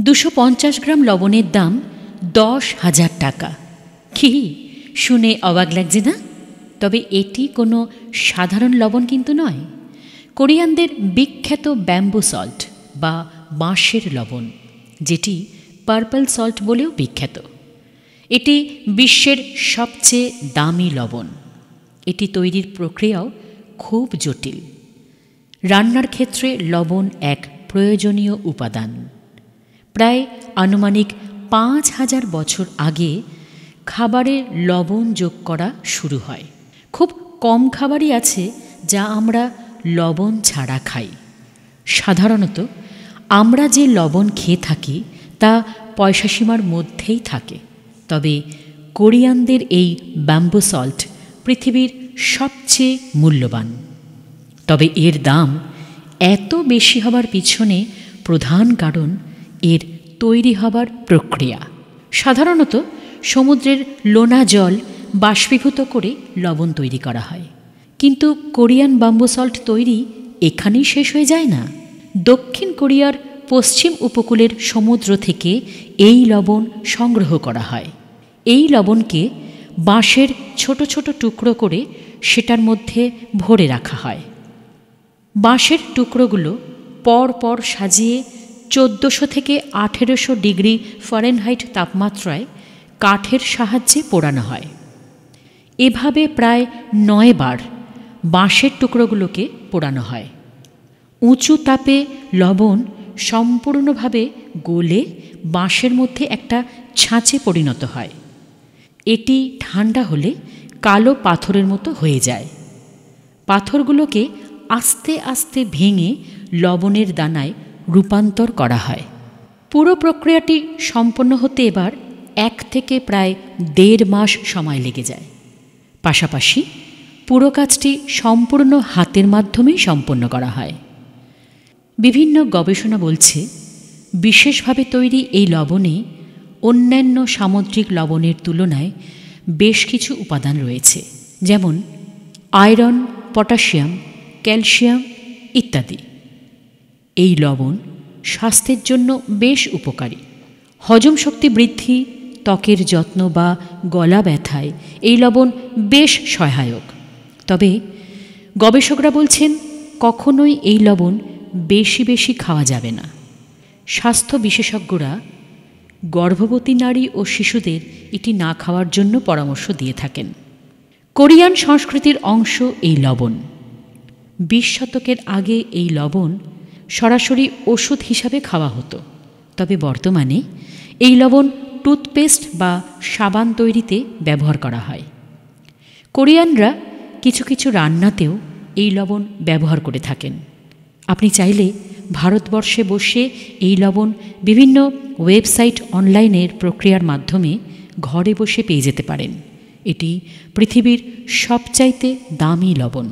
250 গ্রাম লবণের দাম 10,000 টাকা। কি শুনে অবাক লাগছে না? তবে এটি কোনো সাধারণ লবণ কিন্তু নয়। কোরিয়ানদের বিখ্যাত ব্যাম্বু সল্ট বা বাঁশের লবণ, যেটি পার্পল সল্ট বলেও বিখ্যাত। এটি বিশ্বের সবচেয়ে দামি লবণ। এটি তৈরির প্রক্রিয়াও খুব জটিল। রান্নার ক্ষেত্রে লবণ এক প্রয়োজনীয় উপাদান। প্রায় আনুমানিক 5,000 বছর আগে খাবারে লবণ যোগ করা শুরু হয়। খুব কম খাবারই আছে যা আমরা লবণ ছাড়া খাই। সাধারণত আমরা যে লবণ খেয়ে থাকি তা পয়সা সীমার মধ্যেই থাকে। তবে কোরিয়ানদের এই ব্যাম্বু সল্ট পৃথিবীর সবচেয়ে মূল্যবান। তবে এর দাম এত বেশি হবার পিছনে প্রধান কারণ এর তৈরি হবার প্রক্রিয়া। সাধারণত সমুদ্রের লোনা জল বাষ্পীভূত করে লবণ তৈরি করা হয়। কিন্তু কোরিয়ান ব্যাম্বু সল্ট তৈরি এখানেই শেষ হয়ে যায় না। দক্ষিণ কোরিয়ার পশ্চিম উপকূলের সমুদ্র থেকে এই লবণ সংগ্রহ করা হয়। এই লবণকে বাঁশের ছোট ছোট টুকরো করে সেটার মধ্যে ভরে রাখা হয়। বাঁশের টুকরোগুলো পর পর সাজিয়ে 1400 থেকে 1800 ডিগ্রি ফারেনহাইট তাপমাত্রায় কাঠের সাহায্যে পোড়ানো হয়। এভাবে প্রায় 9 বার বাঁশের টুকরোগুলোকে পোড়ানো হয়। উঁচু তাপে লবণ সম্পূর্ণভাবে গলে বাঁশের মধ্যে একটা ছাঁচে পরিণত হয়। এটি ঠান্ডা হলে কালো পাথরের মতো হয়ে যায়। পাথরগুলোকে আস্তে আস্তে ভেঙে লবণের দানায় রূপান্তর করা হয়। পুরো প্রক্রিয়াটি সম্পন্ন হতে এবার 1 থেকে প্রায় 1.5 মাস সময় লেগে যায়। পাশাপাশি পুরো কাজটি সম্পূর্ণ হাতের মাধ্যমেই সম্পন্ন করা হয়। বিভিন্ন গবেষণা বলছে, বিশেষভাবে তৈরি এই লবণে অন্যান্য সামুদ্রিক লবণের তুলনায় বেশ কিছু উপাদান রয়েছে, যেমন আয়রন, পটাশিয়াম, ক্যালসিয়াম ইত্যাদি। এই লবণ স্বাস্থ্যের জন্য বেশ উপকারী। হজম শক্তি বৃদ্ধি, ত্বকের যত্ন বা গলা ব্যথায় এই লবণ বেশ সহায়ক। তবে গবেষকরা বলছেন, কখনোই এই লবণ বেশি বেশি খাওয়া যাবে না। স্বাস্থ্য বিশেষজ্ঞরা গর্ভবতী নারী ও শিশুদের এটি না খাওয়ার জন্য পরামর্শ দিয়ে থাকেন। কোরিয়ান সংস্কৃতির অংশ এই লবণ। 20 শতকের আগে এই লবণ সরাসরি ওষুধ হিসাবে খাওয়া হতো। তবে বর্তমানে এই লবণ টুথপেস্ট বা সাবান তৈরিতে ব্যবহার করা হয়। কোরিয়ানরা কিছু কিছু রান্নাতেও এই লবণ ব্যবহার করে থাকেন। আপনি চাইলে ভারতবর্ষে বসে এই লবণ বিভিন্ন ওয়েবসাইট, অনলাইনের প্রক্রিয়ার মাধ্যমে ঘরে বসে পেয়ে যেতে পারেন। এটি পৃথিবীর সবচাইতে দামি লবণ।